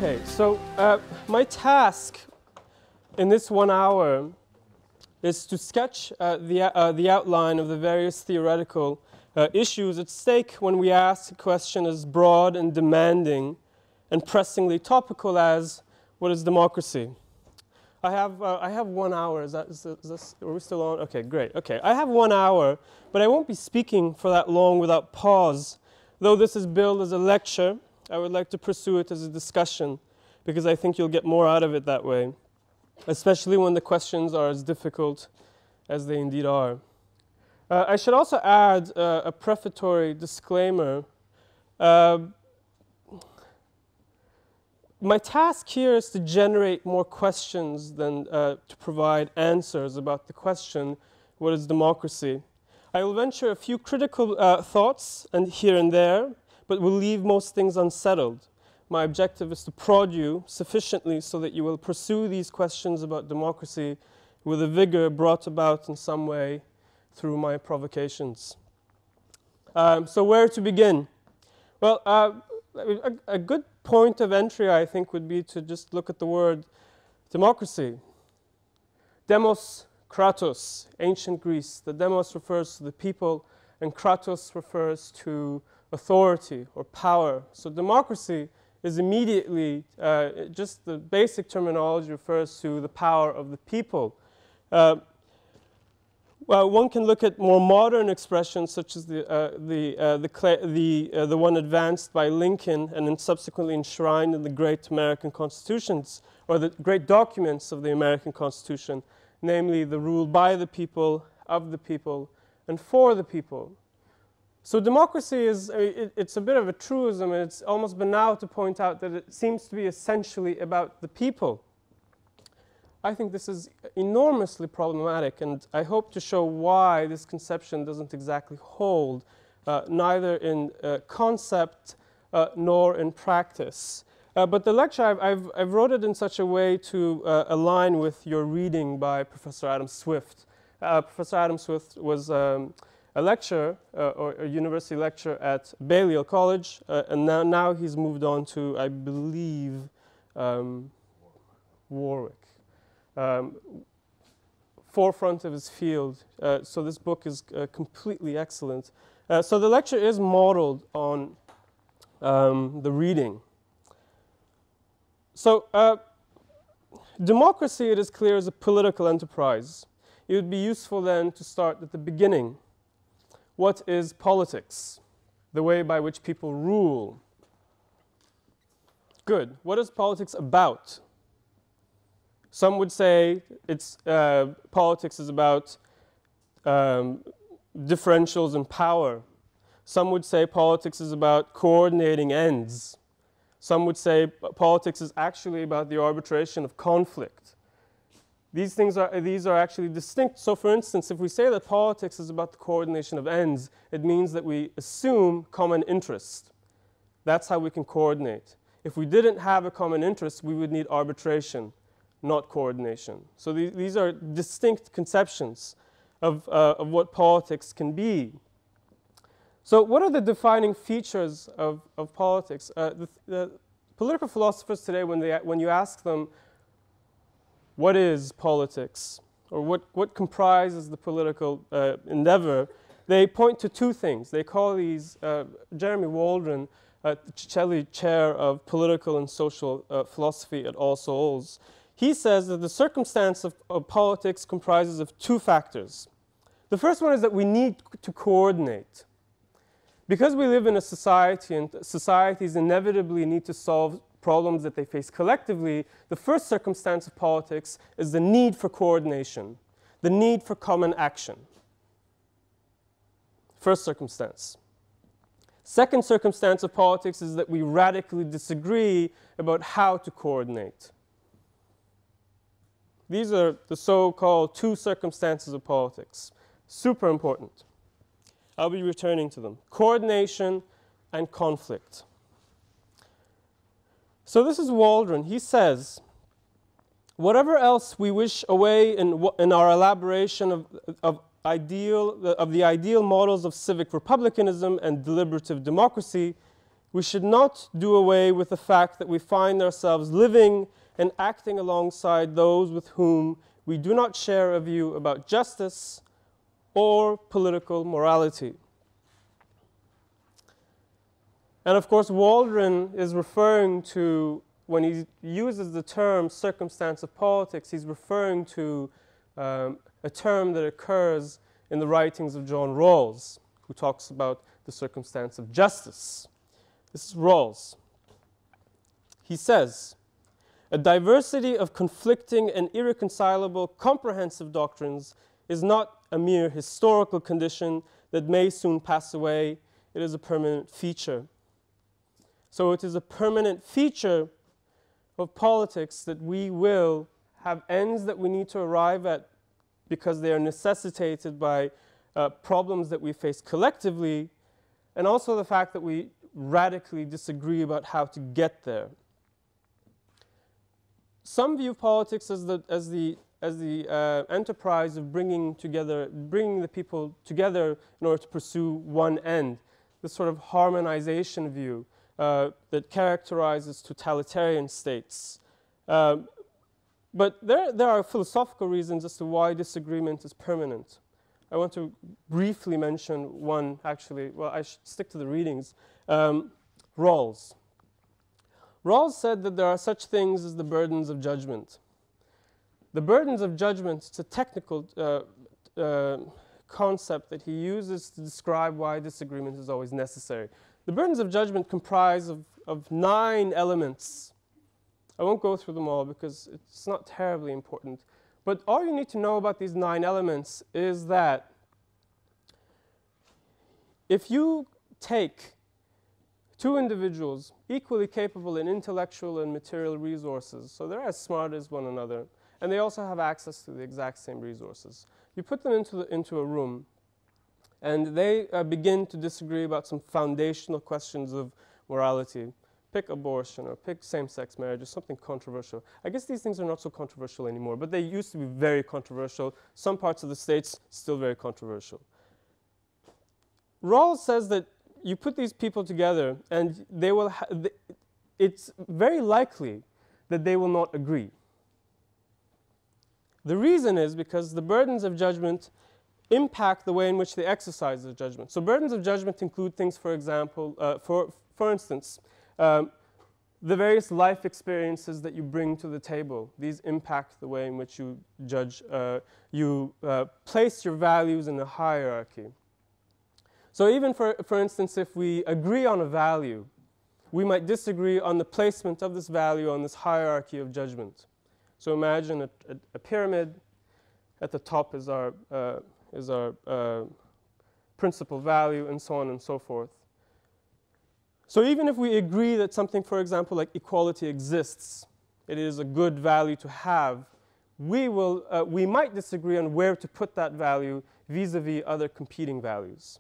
Okay, so my task in this 1 hour is to sketch the outline of the various theoretical issues at stake when we ask a question as broad and demanding and pressingly topical as, what is democracy? I have 1 hour. Is this, are we still on? Okay, great. Okay, I have 1 hour, but I won't be speaking for that long without pause. Though this is billed as a lecture, I would like to pursue it as a discussion because I think you'll get more out of it that way, especially when the questions are as difficult as they indeed are. I should also add a prefatory disclaimer. My task here is to generate more questions than to provide answers about the question, what is democracy? I will venture a few critical thoughts here and there, but will leave most things unsettled. My objective is to prod you sufficiently so that you will pursue these questions about democracy with a vigor brought about in some way through my provocations. So where to begin? Well, a good point of entry, I think, would be to just look at the word democracy. Demos, kratos, ancient Greece. The demos refers to the people, and kratos refers to authority or power. So democracy is immediately, just the basic terminology refers to the power of the people. Well, one can look at more modern expressions such as the one advanced by Lincoln and then subsequently enshrined in the great American constitutions, or the great documents of the American Constitution, namely the rule by the people, of the people, and for the people. So democracy is, it's a bit of a truism, and it's almost banal to point out that it seems to be essentially about the people. I think this is enormously problematic, and I hope to show why this conception doesn't exactly hold, neither in concept nor in practice. But the lecture, I've wrote it in such a way to align with your reading by Professor Adam Swift. Professor Adam Swift was a lecturer, or a university lecturer at Balliol College, and now he's moved on to, I believe, Warwick. Forefront of his field. So this book is completely excellent. So the lecture is modeled on the reading. So democracy, it is clear, is a political enterprise. It would be useful then to start at the beginning. What is politics? The way by which people rule. Good. What is politics about? Some would say it's, politics is about differentials in power. Some would say politics is about coordinating ends. Some would say politics is actually about the arbitration of conflict. These are actually distinct. So for instance, if we say that politics is about the coordination of ends, it means that we assume common interest. That's how we can coordinate. If we didn't have a common interest, we would need arbitration, not coordination. So these are distinct conceptions of what politics can be. So what are the defining features of politics? The political philosophers today, when you ask them, what is politics, or what comprises the political endeavor, they point to two things. They call these, Jeremy Waldron, the Cicelli Chair of Political and Social Philosophy at All Souls, he says that the circumstance of politics comprises of two factors. The first one is that we need to coordinate. Because we live in a society, and societies inevitably need to solve problems that they face collectively, the first circumstance of politics is the need for coordination, the need for common action. First circumstance. Second circumstance of politics is that we radically disagree about how to coordinate. These are the so-called two circumstances of politics. Super important. I'll be returning to them. Coordination and conflict. So this is Waldron. He says, whatever else we wish away in our elaboration of the ideal models of civic republicanism and deliberative democracy, we should not do away with the fact that we find ourselves living and acting alongside those with whom we do not share a view about justice or political morality. And of course, Waldron is referring to, when he uses the term circumstance of politics, he's referring to a term that occurs in the writings of John Rawls, who talks about the circumstance of justice. This is Rawls. He says, a diversity of conflicting and irreconcilable comprehensive doctrines is not a mere historical condition that may soon pass away. It is a permanent feature. So it is a permanent feature of politics that we will have ends that we need to arrive at because they are necessitated by problems that we face collectively, and also the fact that we radically disagree about how to get there. Some view politics as the enterprise of bringing the people together in order to pursue one end, this sort of harmonization view that characterizes totalitarian states. But there are philosophical reasons as to why disagreement is permanent. I want to briefly mention one, actually. Well, I should stick to the readings. Rawls. Rawls said that there are such things as the burdens of judgment. The burdens of judgment is a technical concept that he uses to describe why disagreement is always necessary. The burdens of judgment comprise of 9 elements. I won't go through them all because it's not terribly important. But all you need to know about these 9 elements is that if you take 2 individuals equally capable in intellectual and material resources, so they're as smart as one another, and they also have access to the exact same resources. You put them into a room, and they begin to disagree about some foundational questions of morality. Pick abortion or pick same-sex marriage or something controversial. I guess these things are not so controversial anymore, but they used to be very controversial. Some parts of the states still very controversial. Rawls says that you put these people together and they will it's very likely that they will not agree. The reason is because the burdens of judgment impact the way in which they exercise the judgment. So burdens of judgment include things, for example, for instance, the various life experiences that you bring to the table. These impact the way in which you judge, you place your values in a hierarchy. So even for instance, if we agree on a value, we might disagree on the placement of this value on this hierarchy of judgment. So imagine a pyramid. At the top is our principal value, and so on and so forth. So even if we agree that something, for example, like equality exists, it is a good value to have, we might disagree on where to put that value vis-a-vis other competing values.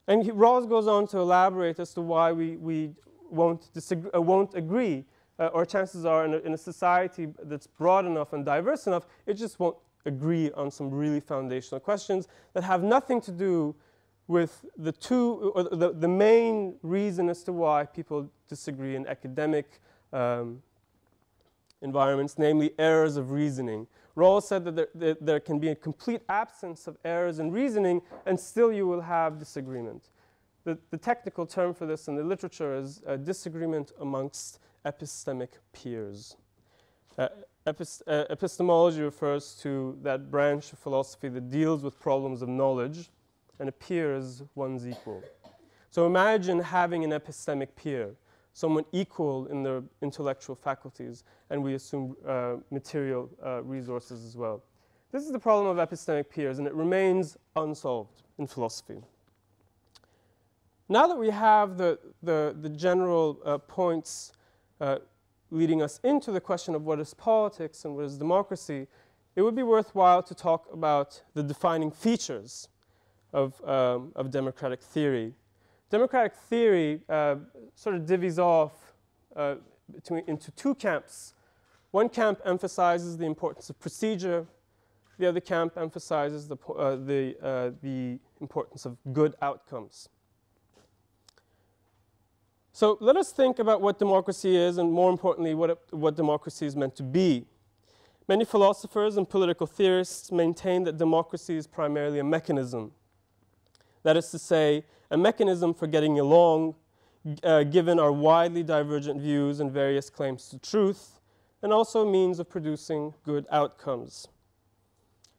And Rawls goes on to elaborate as to why we won't agree, or chances are in a society that's broad enough and diverse enough, it just won't agree on some really foundational questions that have nothing to do with the main reason as to why people disagree in academic environments, namely errors of reasoning. Rawls said that there can be a complete absence of errors in reasoning, and still you will have disagreement. The technical term for this in the literature is disagreement amongst epistemic peers. Epistemology refers to that branch of philosophy that deals with problems of knowledge, and a peer is one's equal. So imagine having an epistemic peer. someone equal in their intellectual faculties, and we assume material resources as well. This is the problem of epistemic peers, and it remains unsolved in philosophy. Now that we have the general points leading us into the question of what is politics and what is democracy, it would be worthwhile to talk about the defining features of democratic theory. Democratic theory sort of divvies off into two camps. One camp emphasizes the importance of procedure. The other camp emphasizes the importance of good outcomes. So let us think about what democracy is, and more importantly, what democracy is meant to be. Many philosophers and political theorists maintain that democracy is primarily a mechanism. That is to say, a mechanism for getting along, given our widely divergent views and various claims to truth, and also a means of producing good outcomes.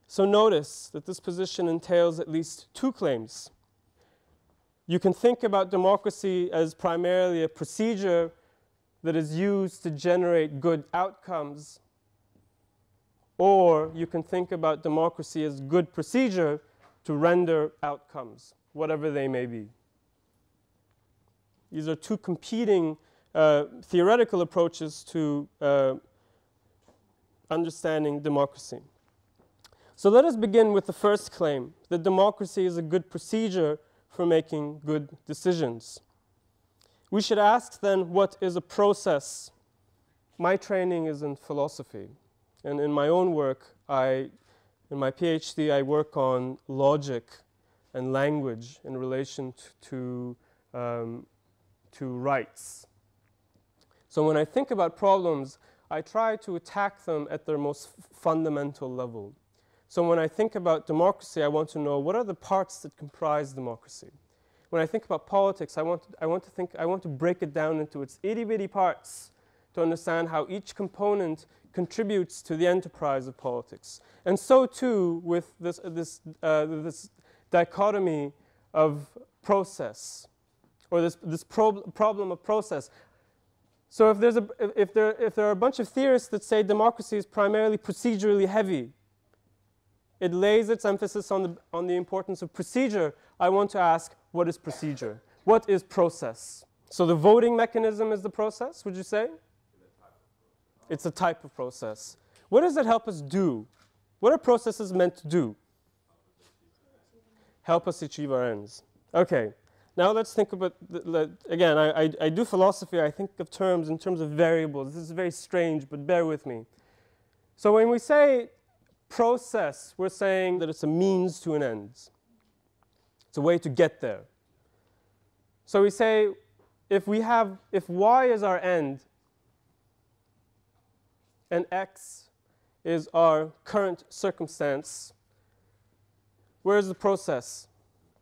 So notice that this position entails at least two claims. You can think about democracy as primarily a procedure that is used to generate good outcomes, or you can think about democracy as good procedure to render outcomes, whatever they may be. These are two competing theoretical approaches to understanding democracy. So let us begin with the first claim, that democracy is a good procedure for making good decisions. We should ask then, what is a process? My training is in philosophy, and in my own work, in my PhD, I work on logic and language in relation to rights. So when I think about problems, I try to attack them at their most fundamental level. So when I think about democracy, I want to know what are the parts that comprise democracy. When I think about politics, I want to break it down into its itty-bitty parts to understand how each component contributes to the enterprise of politics. And so too with this dichotomy of process, or this problem of process. So if there are a bunch of theorists that say democracy is primarily procedurally heavy, it lays its emphasis on the importance of procedure. I want to ask, what is procedure? What is process? So the voting mechanism is the process, would you say? It's a type of process. What does it help us do? What are processes meant to do? Help us achieve our ends. Okay, now let's think about, again, I do philosophy, I think of terms in terms of variables. This is very strange, but bear with me. So when we say process, we're saying that it's a means to an end. It's a way to get there. So we say, if y is our end, and x is our current circumstance, where is the process?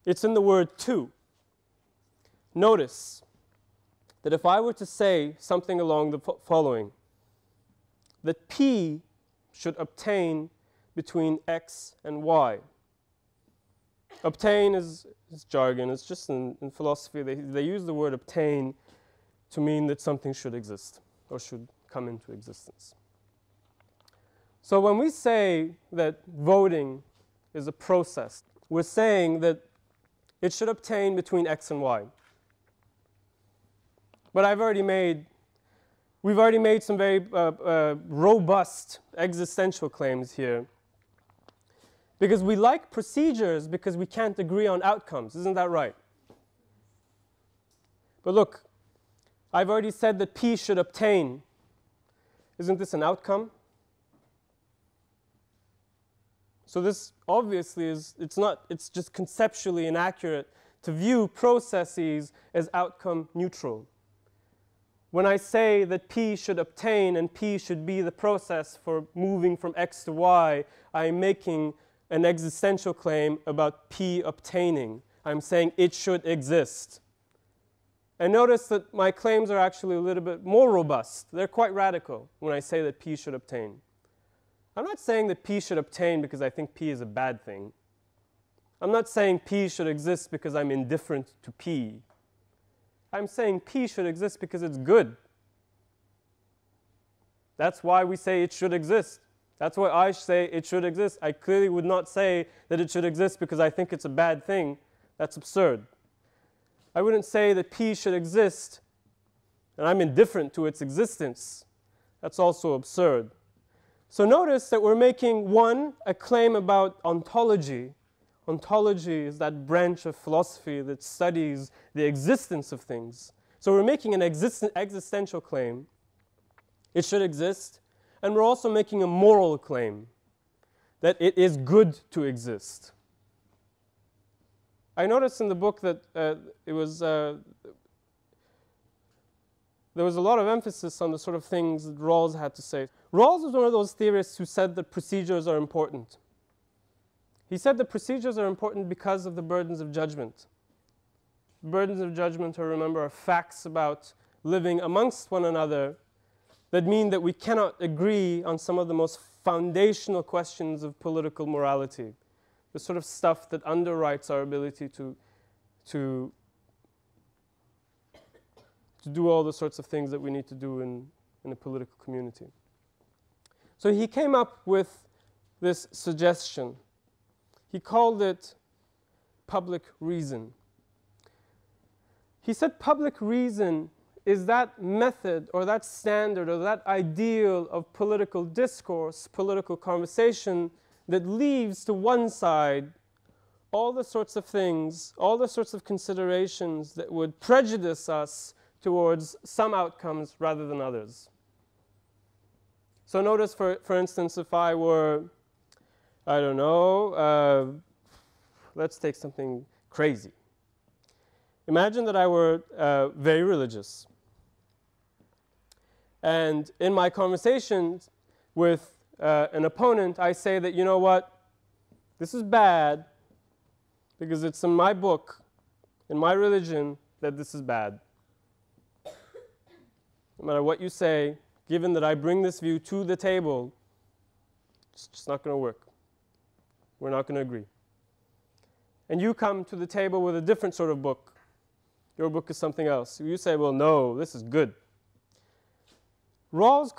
It's in the word to. Notice that if I were to say something along the following, that P should obtain between x and y. Obtain is jargon. It's just in philosophy, they use the word obtain to mean that something should exist or should come into existence. So when we say that voting is a process, we're saying that it should obtain between x and y. But we've already made some very robust existential claims here. Because we like procedures because we can't agree on outcomes. Isn't that right? But look, I've already said that P should obtain. Isn't this an outcome? So this obviously it's just conceptually inaccurate to view processes as outcome neutral. When I say that P should obtain and P should be the process for moving from x to y, I'm making an existential claim about P obtaining. I'm saying it should exist. And notice that my claims are actually a little bit more robust. They're quite radical when I say that P should obtain. I'm not saying that P should obtain because I think P is a bad thing. I'm not saying P should exist because I'm indifferent to P. I'm saying P should exist because it's good. That's why we say it should exist. That's why I say it should exist. I clearly would not say that it should exist because I think it's a bad thing. That's absurd. I wouldn't say that P should exist and I'm indifferent to its existence. That's also absurd. So notice that we're making, one, a claim about ontology. Ontology is that branch of philosophy that studies the existence of things. So we're making an existential claim. It should exist. And we're also making a moral claim that it is good to exist. I noticed in the book that there was a lot of emphasis on the sort of things that Rawls had to say. Rawls was one of those theorists who said that procedures are important. He said that procedures are important because of the burdens of judgment. Burdens of judgment, I remember, are facts about living amongst one another that mean that we cannot agree on some of the most foundational questions of political morality, the sort of stuff that underwrites our ability to do all the sorts of things that we need to do in a political community. So he came up with this suggestion. He called it public reason. He said public reason is that method or that standard or that ideal of political discourse, political conversation that leaves to one side all the sorts of things, all the sorts of considerations that would prejudice us towards some outcomes rather than others. So notice, for instance, if I were, I don't know, let's take something crazy. Imagine that I were very religious. And in my conversations with an opponent, I say that, you know what, this is bad because it's in my book, in my religion, that this is bad. No matter what you say, given that I bring this view to the table, it's just not going to work. We're not going to agree. And you come to the table with a different sort of book. Your book is something else. You say, well, no, this is good. Rawls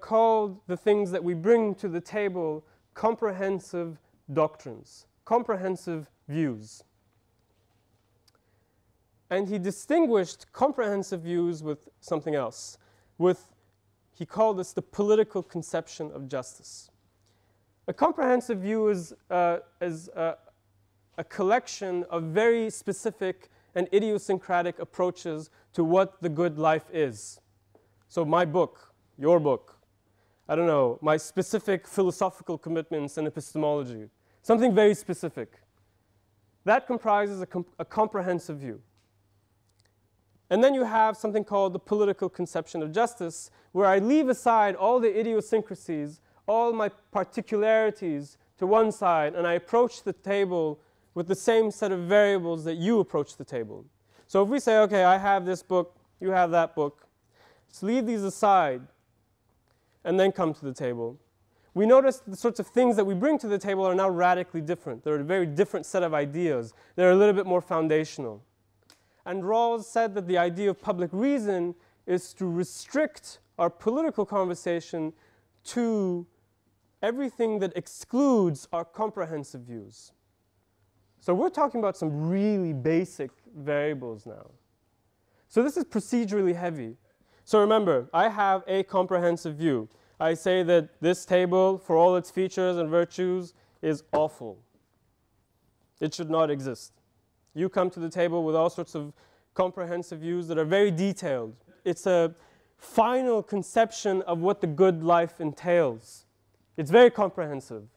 called the things that we bring to the table comprehensive doctrines, comprehensive views. And he distinguished comprehensive views with something else. He called this the political conception of justice. A comprehensive view is a collection of very specific and idiosyncratic approaches to what the good life is. So my book, your book, I don't know, my specific philosophical commitments in epistemology, something very specific. That comprises a comprehensive view. And then you have something called the political conception of justice, where I leave aside all the idiosyncrasies, all my particularities to one side, and I approach the table with the same set of variables that you approach the table. So if we say, okay, I have this book, you have that book, let's leave these aside and then come to the table. We notice the sorts of things that we bring to the table are now radically different. They're a very different set of ideas. They're a little bit more foundational. And Rawls said that the idea of public reason is to restrict our political conversation to everything that excludes our comprehensive views. So we're talking about some really basic variables now. So this is procedurally heavy. So remember, I have a comprehensive view. I say that this table, for all its features and virtues, is awful. It should not exist. You come to the table with all sorts of comprehensive views that are very detailed. It's a final conception of what the good life entails. It's very comprehensive.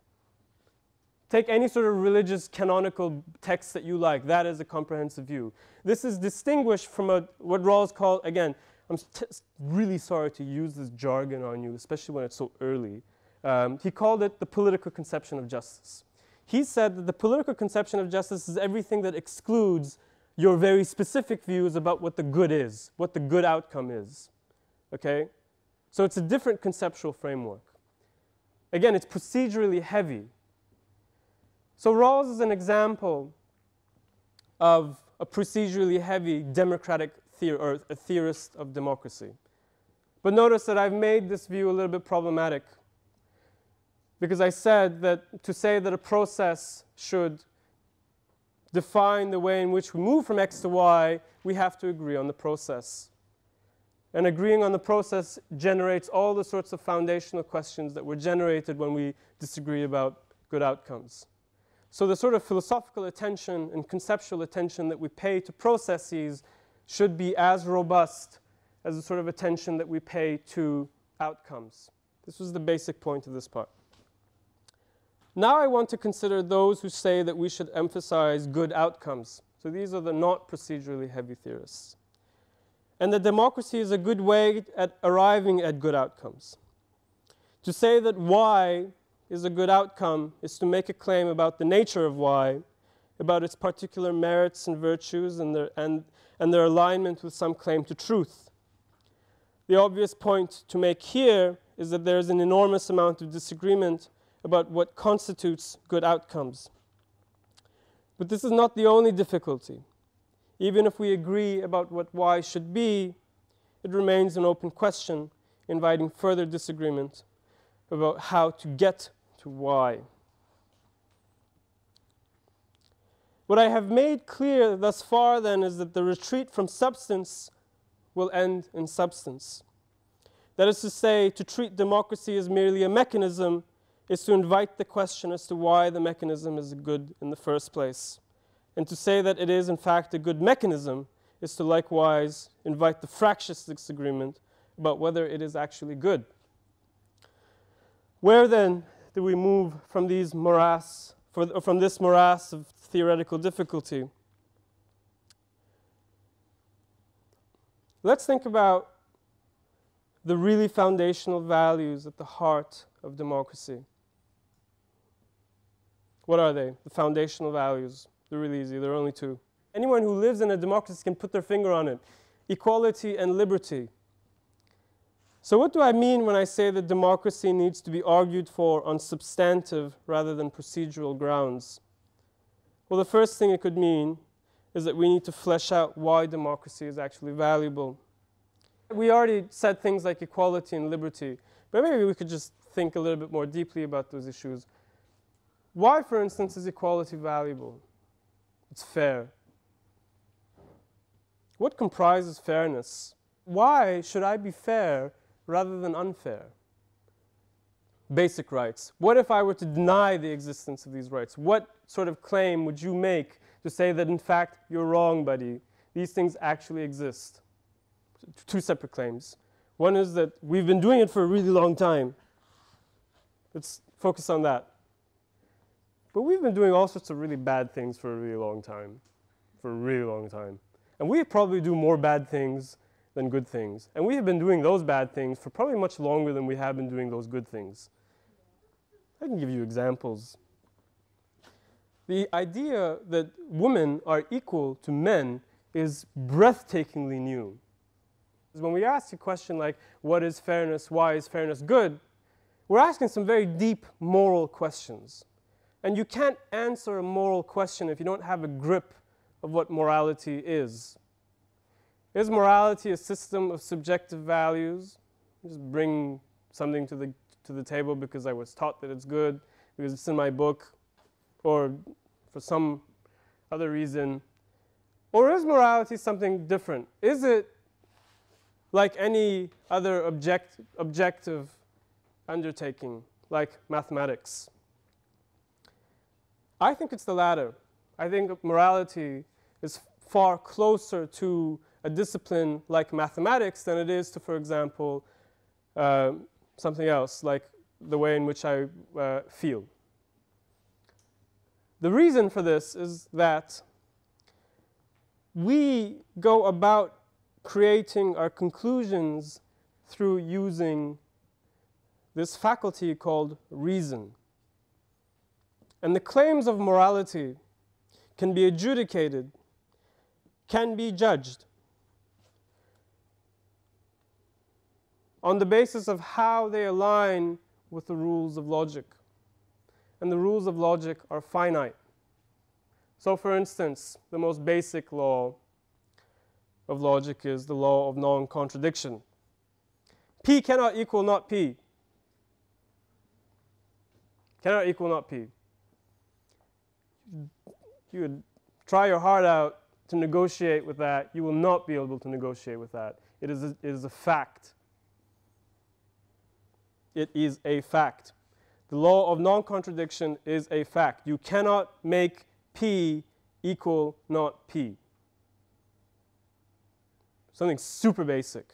Take any sort of religious canonical text that you like. That is a comprehensive view. This is distinguished from what Rawls called, again, I'm really sorry to use this jargon on you, especially when it's so early. He called it the political conception of justice. He said that the political conception of justice is everything that excludes your very specific views about what the good is, what the good outcome is. Okay? So it's a different conceptual framework. Again, it's procedurally heavy. So Rawls is an example of a procedurally heavy democratic or a theorist of democracy. But notice that I've made this view a little bit problematic, because I said that to say that a process should define the way in which we move from X to Y, we have to agree on the process. And agreeing on the process generates all the sorts of foundational questions that were generated when we disagree about good outcomes. So the sort of philosophical attention and conceptual attention that we pay to processes should be as robust as the sort of attention that we pay to outcomes. This was the basic point of this part. Now I want to consider those who say that we should emphasize good outcomes. So these are the not procedurally heavy theorists. And that democracy is a good way at arriving at good outcomes. To say that Y is a good outcome is to make a claim about the nature of Y, about its particular merits and virtues and their alignment with some claim to truth. The obvious point to make here is that there is an enormous amount of disagreement about what constitutes good outcomes. But this is not the only difficulty. Even if we agree about what Y should be, it remains an open question, inviting further disagreement about how to get to Y. What I have made clear thus far, then, is that the retreat from substance will end in substance. That is to say, to treat democracy as merely a mechanism is to invite the question as to why the mechanism is good in the first place. And to say that it is, in fact, a good mechanism is to likewise invite the fractious disagreement about whether it is actually good. Where, then, do we move from this morass of theoretical difficulty? Let's think about the really foundational values at the heart of democracy. What are they? The foundational values. They're really easy. There are only two. Anyone who lives in a democracy can put their finger on it. Equality and liberty. So what do I mean when I say that democracy needs to be argued for on substantive rather than procedural grounds? Well, the first thing it could mean is that we need to flesh out why democracy is actually valuable. We already said things like equality and liberty, but maybe we could just think a little bit more deeply about those issues. Why, for instance, is equality valuable? It's fair. What comprises fairness? Why should I be fair rather than unfair? Basic rights. What if I were to deny the existence of these rights? What sort of claim would you make to say that, in fact, you're wrong, buddy? These things actually exist. Two separate claims. One is that we've been doing it for a really long time. Let's focus on that. But we've been doing all sorts of really bad things for a really long time. For a really long time. And we probably do more bad things than good things. And we have been doing those bad things for probably much longer than we have been doing those good things. I can give you examples. The idea that women are equal to men is breathtakingly new. When we ask a question like, what is fairness, why is fairness good, we're asking some very deep moral questions. And you can't answer a moral question if you don't have a grip of what morality is. Is morality a system of subjective values? Just bring something to the table because I was taught that it's good, because it's in my book, or for some other reason. Or is morality something different? Is it like any other objective undertaking, like mathematics? I think it's the latter. I think morality is far closer to a discipline like mathematics than it is to, for example, something else, like the way in which I feel. The reason for this is that we go about creating our conclusions through using this faculty called reason. And the claims of morality can be adjudicated, can be judged on the basis of how they align with the rules of logic. And the rules of logic are finite. So for instance, the most basic law of logic is the law of non-contradiction. P cannot equal not P. Cannot equal not P. You would try your heart out to negotiate with that. You will not be able to negotiate with that. It is a fact. It is a fact. The law of non-contradiction is a fact. You cannot make P equal not P. Something super basic.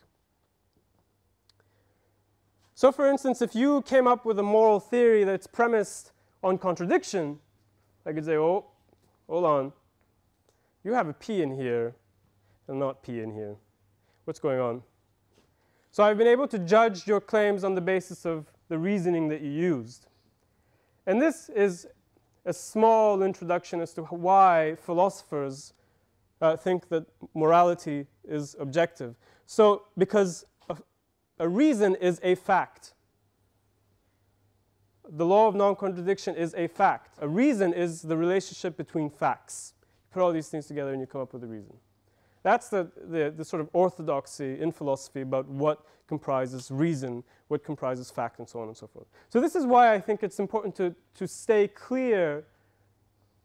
So for instance, if you came up with a moral theory that's premised on contradiction, I could say, oh, hold on. You have a P in here and not P in here. What's going on? So I've been able to judge your claims on the basis of the reasoning that you used. And this is a small introduction as to why philosophers think that morality is objective. So because a reason is a fact. The law of non-contradiction is a fact. A reason is the relationship between facts. You put all these things together and you come up with a reason. That's the sort of orthodoxy in philosophy about what comprises reason, what comprises fact, and so on and so forth. So this is why I think it's important to stay clear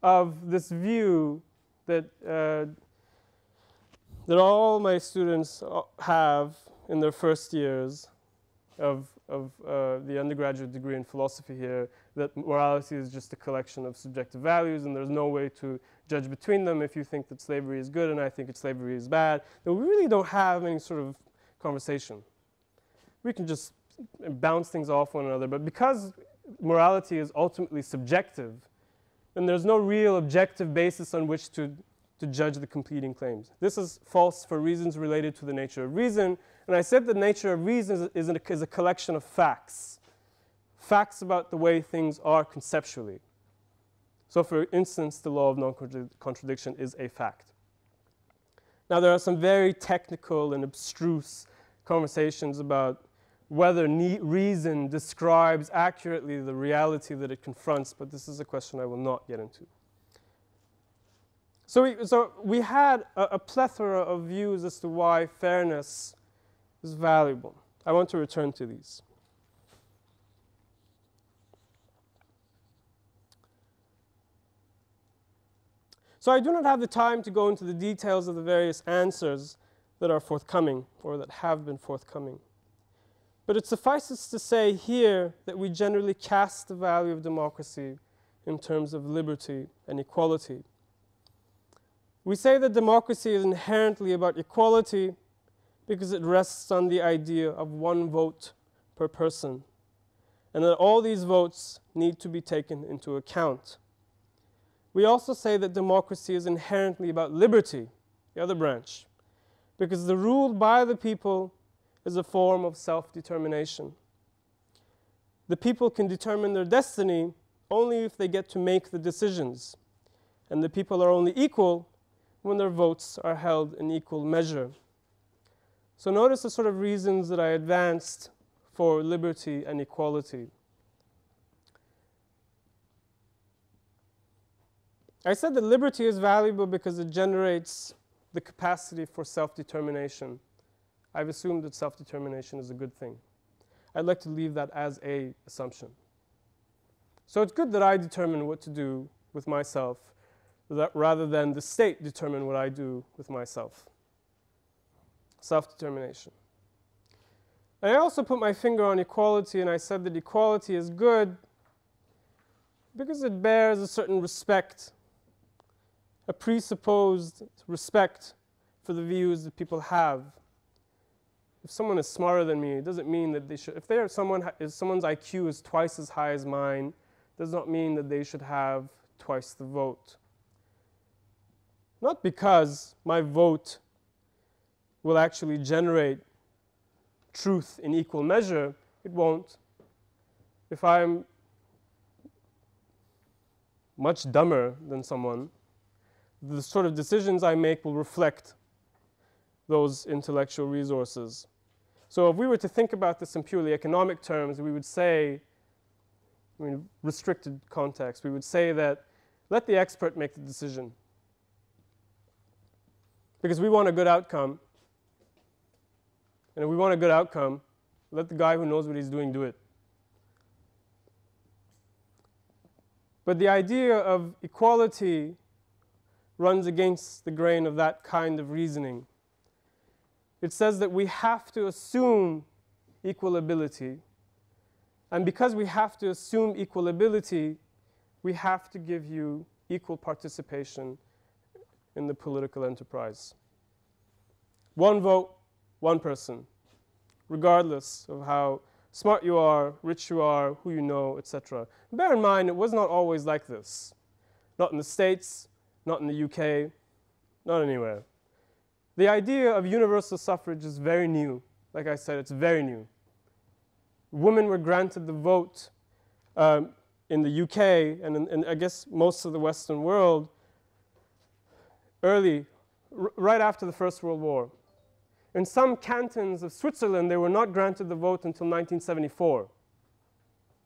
of this view that, that all my students have in their first years of the undergraduate degree in philosophy here, that morality is just a collection of subjective values and there's no way to judge between them. If you think that slavery is good and I think that slavery is bad, then we really don't have any sort of conversation. We can just bounce things off one another, but because morality is ultimately subjective, then there's no real objective basis on which to judge the competing claims. This is false for reasons related to the nature of reason. And I said the nature of reason is a collection of facts. Facts about the way things are conceptually. So for instance, the law of non-contradiction is a fact. Now there are some very technical and abstruse conversations about whether we describes accurately the reality that it confronts, but this is a question I will not get into. So we had a plethora of views as to why fairness is valuable. I want to return to these. So I do not have the time to go into the details of the various answers that are forthcoming or that have been forthcoming. But it suffices to say here that we generally cast the value of democracy in terms of liberty and equality. We say that democracy is inherently about equality because it rests on the idea of one vote per person, and that all these votes need to be taken into account. We also say that democracy is inherently about liberty, the other branch, because the rule by the people is a form of self-determination. The people can determine their destiny only if they get to make the decisions, and the people are only equal when their votes are held in equal measure. So notice the sort of reasons that I advanced for liberty and equality. I said that liberty is valuable because it generates the capacity for self-determination. I've assumed that self-determination is a good thing. I'd like to leave that as an assumption. So it's good that I determine what to do with myself rather than the state determine what I do with myself. Self-determination. And I also put my finger on equality, and I said that equality is good because it bears a certain respect, a presupposed respect for the views that people have. If someone is smarter than me, it doesn't mean that they should, if someone's IQ is twice as high as mine, does not mean that they should have twice the vote. Not because my vote will actually generate truth in equal measure. It won't. If I'm much dumber than someone, the sort of decisions I make will reflect those intellectual resources. So if we were to think about this in purely economic terms, we would say, restricted context, we would say that let the expert make the decision. because we want a good outcome. And if we want a good outcome, let the guy who knows what he's doing do it. But the idea of equality runs against the grain of that kind of reasoning. It says that we have to assume equal ability. And because we have to assume equal ability, we have to give you equal participation in the political enterprise. One vote, one person, regardless of how smart you are, rich you are, who you know, etc. Bear in mind, it was not always like this. Not in the States, not in the UK, not anywhere. The idea of universal suffrage is very new. Like I said, it's very new. Women were granted the vote in the UK and in I guess most of the Western world early, right after the First World War. In some cantons of Switzerland, they were not granted the vote until 1974.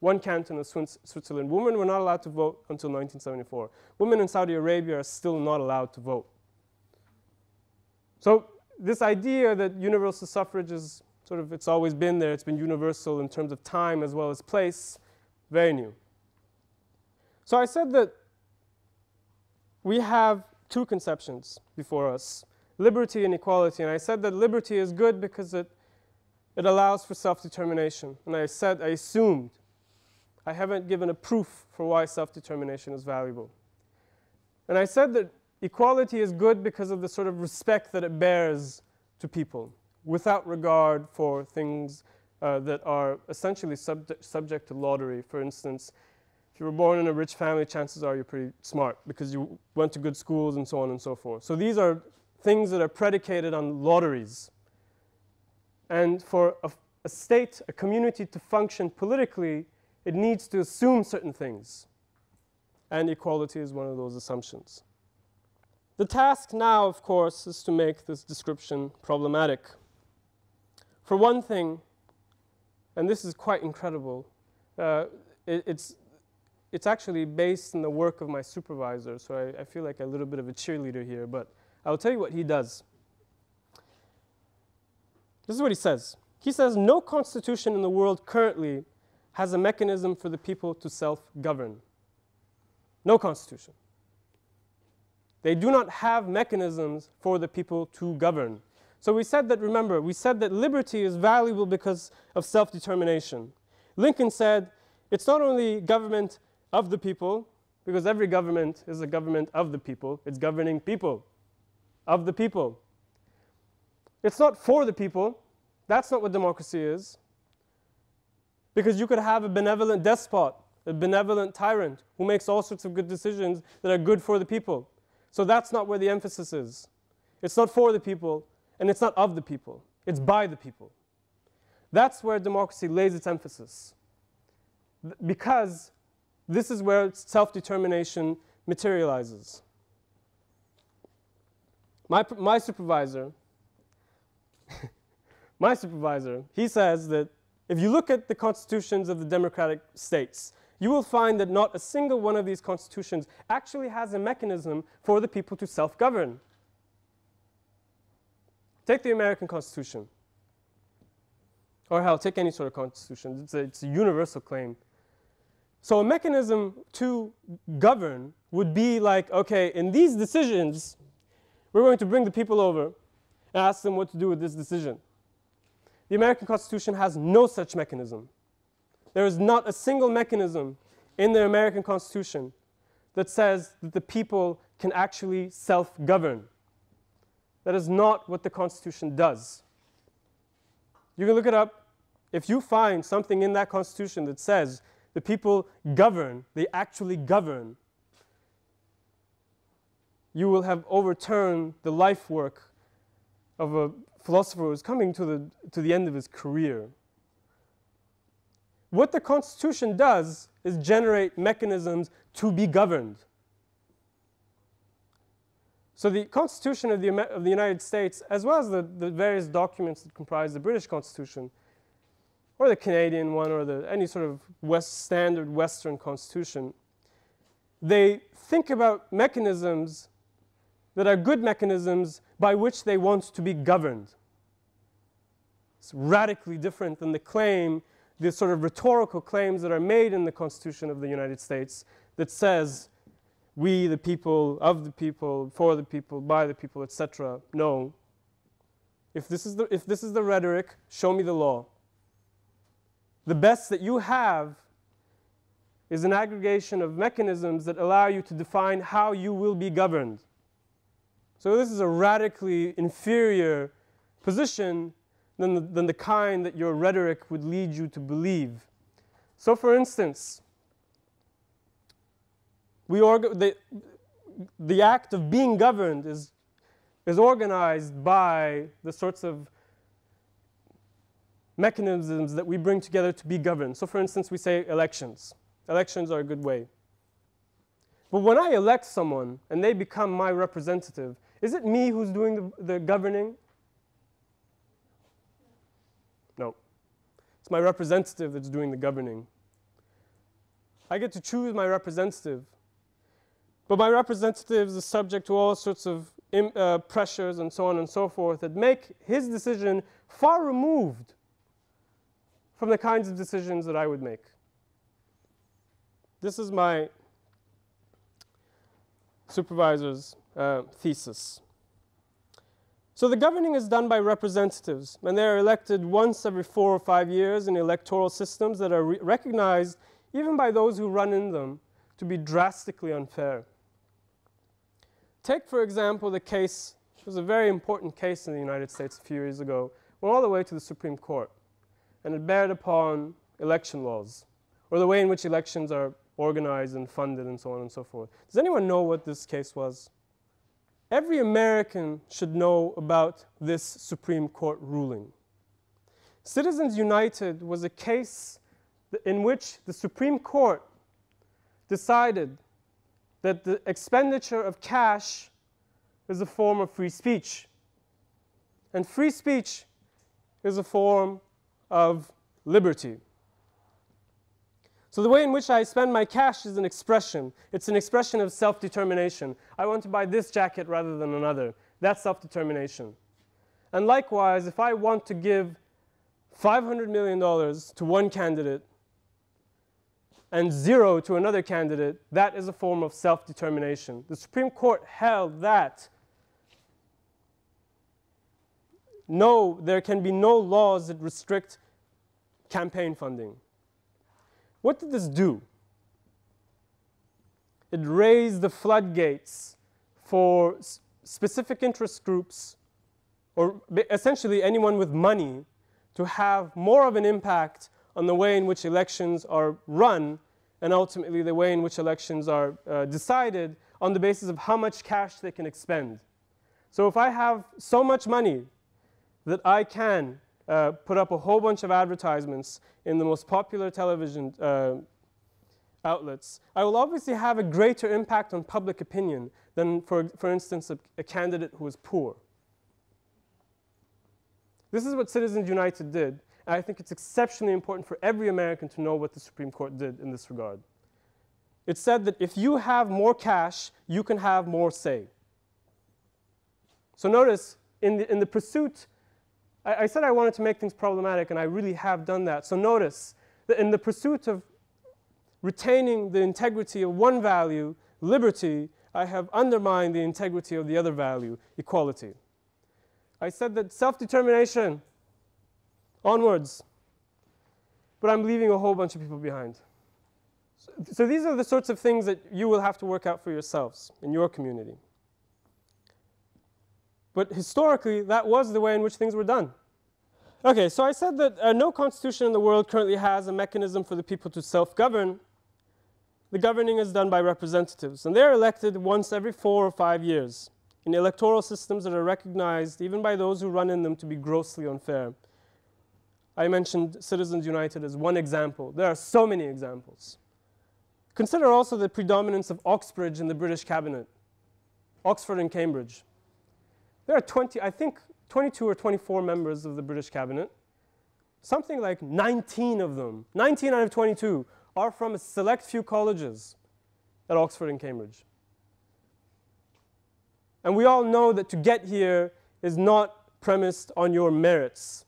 One canton of Switzerland, women were not allowed to vote until 1974. Women in Saudi Arabia are still not allowed to vote. So this idea that universal suffrage is sort of, it's always been there, it's been universal in terms of time as well as place, very new. So I said that we have two conceptions before us, liberty and equality. And I said that liberty is good because it allows for self-determination. And I assumed, I haven't given a proof for why self-determination is valuable. And I said that equality is good because of the sort of respect that it bears to people, without regard for things that are essentially subject to lottery. For instance, if you were born in a rich family, chances are you're pretty smart because you went to good schools and so on and so forth. So these are things that are predicated on lotteries. And for a state, a community to function politically, it needs to assume certain things. And equality is one of those assumptions. The task now, of course, is to make this description problematic. For one thing, and this is quite incredible, it's actually based in the work of my supervisor, so I feel like a little bit of a cheerleader here, but I'll tell you what he does. This is what he says. He says, no constitution in the world currently has a mechanism for the people to self-govern. No constitution. They do not have mechanisms for the people to govern. So we said that, remember, we said that liberty is valuable because of self-determination. Lincoln said, it's not only government of the people, because every government is a government of the people, it's governing people, of the people. It's not for the people, that's not what democracy is. Because you could have a benevolent despot, a benevolent tyrant, who makes all sorts of good decisions that are good for the people. So that's not where the emphasis is. It's not for the people, and it's not of the people. It's by the people. That's where democracy lays its emphasis. Because this is where self-determination materializes. My supervisor, he says that if you look at the constitutions of the democratic states, you will find that not a single one of these constitutions actually has a mechanism for the people to self-govern. Take the American Constitution. Or hell, take any sort of constitution. It's a universal claim. So a mechanism to govern would be like, okay, in these decisions, we're going to bring the people over and ask them what to do with this decision. The American Constitution has no such mechanism. There is not a single mechanism in the American Constitution that says that the people can actually self-govern. That is not what the Constitution does. You can look it up. If you find something in that Constitution that says the people govern, they actually govern, you will have overturned the life work of a philosopher who is coming to the end of his career. What the Constitution does is generate mechanisms to be governed. So the Constitution of the United States, as well as the various documents that comprise the British Constitution, or the Canadian one, or any sort of standard Western Constitution, they think about mechanisms that are good mechanisms by which they want to be governed. It's radically different than the claim, the sort of rhetorical claims that are made in the Constitution of the United States that says, we the people, of the people, for the people, by the people, etc. No. If this is the rhetoric, show me the law. The best that you have is an aggregation of mechanisms that allow you to define how you will be governed. So this is a radically inferior position than the kind that your rhetoric would lead you to believe. So for instance, the act of being governed is organized by the sorts of mechanisms that we bring together to be governed. So for instance, we say elections. Elections are a good way. But when I elect someone and they become my representative, is it me who's doing the governing? No. It's my representative that's doing the governing. I get to choose my representative. But my representative is subject to all sorts of pressures and so on and so forth that make his decision far removed from the kinds of decisions that I would make. This is my supervisor's thesis. So the governing is done by representatives, and they're elected once every 4 or 5 years in electoral systems that are recognized, even by those who run in them, to be drastically unfair. Take, for example, the case, it was a very important case in the United States a few years ago, went all the way to the Supreme Court, and it bared upon election laws, or the way in which elections are organized and funded and so on and so forth. Does anyone know what this case was? Every American should know about this Supreme Court ruling. Citizens United was a case in which the Supreme Court decided that the expenditure of cash is a form of free speech. And free speech is a form of liberty. So the way in which I spend my cash is an expression. It's an expression of self-determination. I want to buy this jacket rather than another. That's self-determination. And likewise, if I want to give $500 million to one candidate and 0 to another candidate, that is a form of self-determination. The Supreme Court held that no, there can be no laws that restrict campaign funding. What did this do? It raised the floodgates for specific interest groups, or essentially anyone with money, to have more of an impact on the way in which elections are run, and ultimately the way in which elections are decided on the basis of how much cash they can expend. So if I have so much money that I can put up a whole bunch of advertisements in the most popular television outlets, I will obviously have a greater impact on public opinion than, for instance, a candidate who is poor. This is what Citizens United did, and I think it's exceptionally important for every American to know what the Supreme Court did in this regard. It said that if you have more cash, you can have more say. So notice, in the pursuit, I said I wanted to make things problematic, and I really have done that. So notice that in the pursuit of retaining the integrity of one value, liberty, I have undermined the integrity of the other value, equality. I said that self-determination, onwards, but I'm leaving a whole bunch of people behind. So these are the sorts of things that you will have to work out for yourselves in your community. But historically, that was the way in which things were done. Okay, so I said that no constitution in the world currently has a mechanism for the people to self-govern. The governing is done by representatives, and they're elected once every 4 or 5 years in electoral systems that are recognized, even by those who run in them, to be grossly unfair. I mentioned Citizens United as one example. There are so many examples. Consider also the predominance of Oxbridge in the British cabinet, Oxford and Cambridge. There are 22 or 24 members of the British cabinet. Something like 19 of them, 19 out of 22, are from a select few colleges at Oxford and Cambridge. And we all know that to get here is not premised on your merits.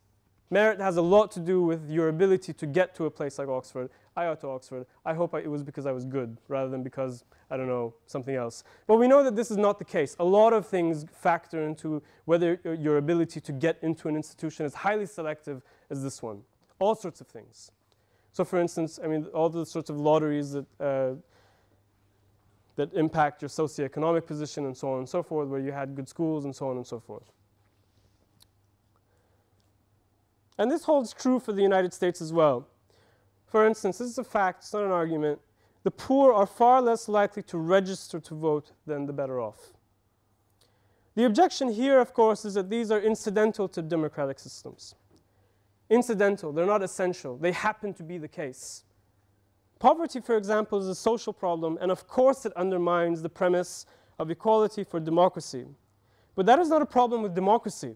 Merit has a lot to do with your ability to get to a place like Oxford. I got to Oxford. I hope it was because I was good rather than because, I don't know, something else. But we know that this is not the case. A lot of things factor into whether your ability to get into an institution is highly selective as this one. All sorts of things. So for instance, I mean, all the sorts of lotteries that impact your socioeconomic position and so on and so forth, where you had good schools and so on and so forth. And this holds true for the United States as well. For instance, this is a fact, it's not an argument. The poor are far less likely to register to vote than the better off. The objection here, of course, is that these are incidental to democratic systems. Incidental, they're not essential. They happen to be the case. Poverty, for example, is a social problem, and of course it undermines the premise of equality for democracy. But that is not a problem with democracy.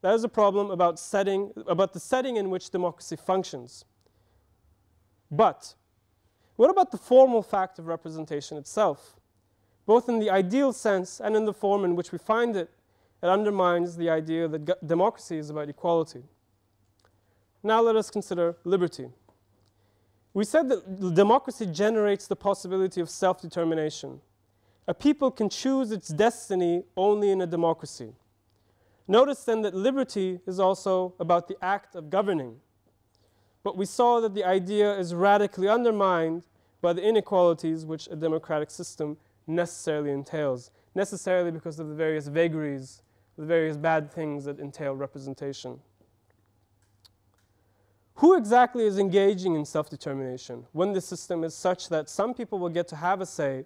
That is a problem about the setting in which democracy functions. But what about the formal fact of representation itself? Both in the ideal sense and in the form in which we find it, it undermines the idea that democracy is about equality. Now let us consider liberty. We said that democracy generates the possibility of self-determination. A people can choose its destiny only in a democracy. Notice then that liberty is also about the act of governing. But we saw that the idea is radically undermined by the inequalities which a democratic system necessarily entails, necessarily because of the various vagaries, the various bad things that entail representation. Who exactly is engaging in self-determination when the system is such that some people will get to have a say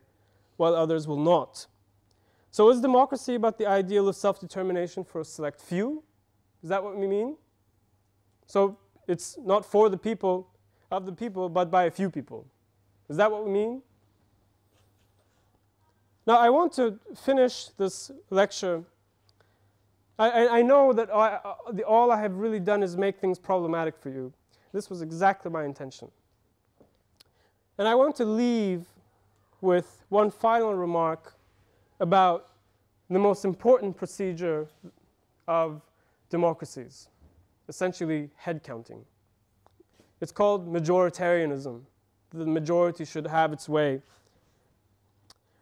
while others will not? So is democracy about the ideal of self-determination for a select few? Is that what we mean? So it's not for the people, of the people, but by a few people. Is that what we mean? Now I want to finish this lecture. I know that all I have really done is make things problematic for you. This was exactly my intention. And I want to leave with one final remark about the most important procedure of democracies, essentially head counting. It's called majoritarianism. The majority should have its way.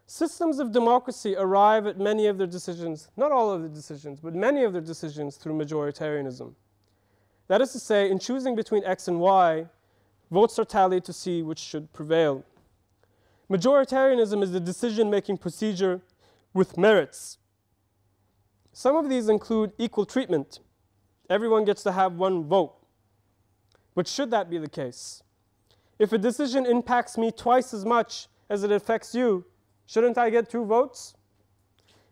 Systems of democracy arrive at many of their decisions, not all of the decisions, but many of their decisions through majoritarianism. That is to say, in choosing between X and Y, votes are tallied to see which should prevail. Majoritarianism is the decision-making procedure with merits. Some of these include equal treatment. Everyone gets to have one vote. But should that be the case? If a decision impacts me twice as much as it affects you, shouldn't I get 2 votes?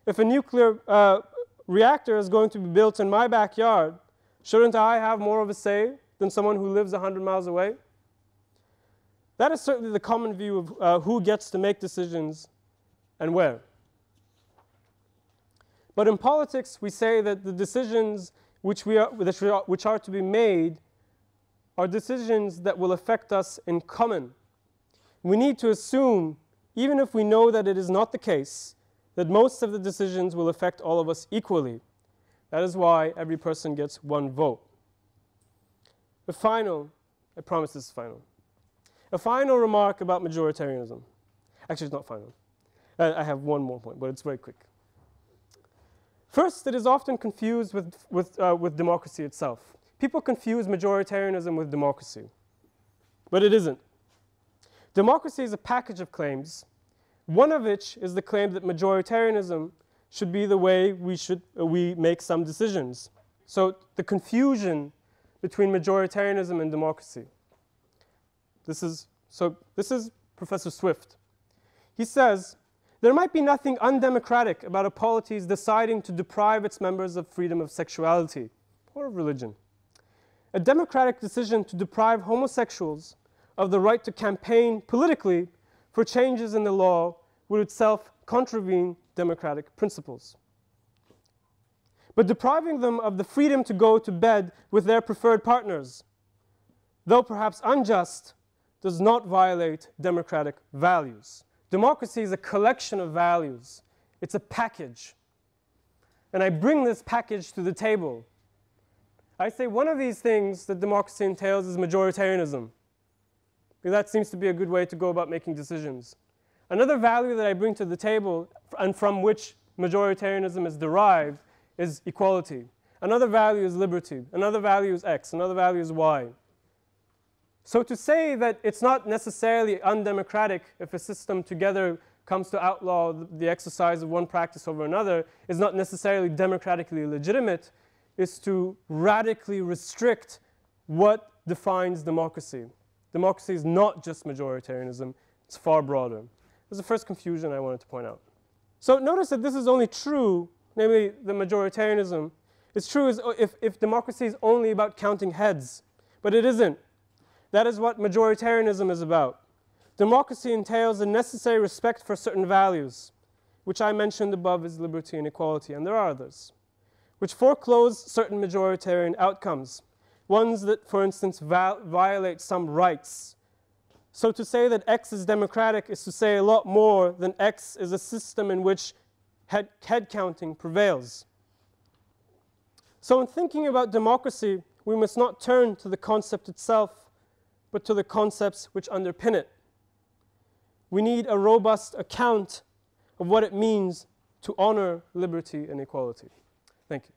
If a nuclear reactor is going to be built in my backyard, shouldn't I have more of a say than someone who lives 100 miles away? That is certainly the common view of who gets to make decisions and where. But in politics, we say that the decisions which are to be made are decisions that will affect us in common. We need to assume, even if we know that it is not the case, that most of the decisions will affect all of us equally. That is why every person gets 1 vote. I promise this is final. A final remark about majoritarianism. Actually, it's not final. I have one more point, but it's very quick. First, it is often confused with democracy itself. People confuse majoritarianism with democracy, but it isn't. Democracy is a package of claims, one of which is the claim that majoritarianism should be the way we make some decisions. So the confusion between majoritarianism and democracy. This is Professor Swift. He says, there might be nothing undemocratic about a polity's deciding to deprive its members of freedom of sexuality or of religion. A democratic decision to deprive homosexuals of the right to campaign politically for changes in the law would itself contravene democratic principles. But depriving them of the freedom to go to bed with their preferred partners, though perhaps unjust, does not violate democratic values. Democracy is a collection of values. It's a package. and I bring this package to the table. I say one of these things that democracy entails is majoritarianism, because that seems to be a good way to go about making decisions. Another value that I bring to the table, and from which majoritarianism is derived, is equality. Another value is liberty. Another value is X. Another value is Y. So to say that it's not necessarily undemocratic if a system together comes to outlaw the exercise of one practice over another is not necessarily democratically legitimate, is to radically restrict what defines democracy. Democracy is not just majoritarianism, it's far broader. That's the first confusion I wanted to point out. So notice that this is only true, namely the majoritarianism, it's true if democracy is only about counting heads, but it isn't. That is what majoritarianism is about. Democracy entails a necessary respect for certain values, which I mentioned above as liberty and equality, and there are others, which foreclose certain majoritarian outcomes, ones that, for instance, violate some rights. So to say that X is democratic is to say a lot more than X is a system in which head counting prevails. So in thinking about democracy, we must not turn to the concept itself, but to the concepts which underpin it. We need a robust account of what it means to honor liberty and equality. Thank you.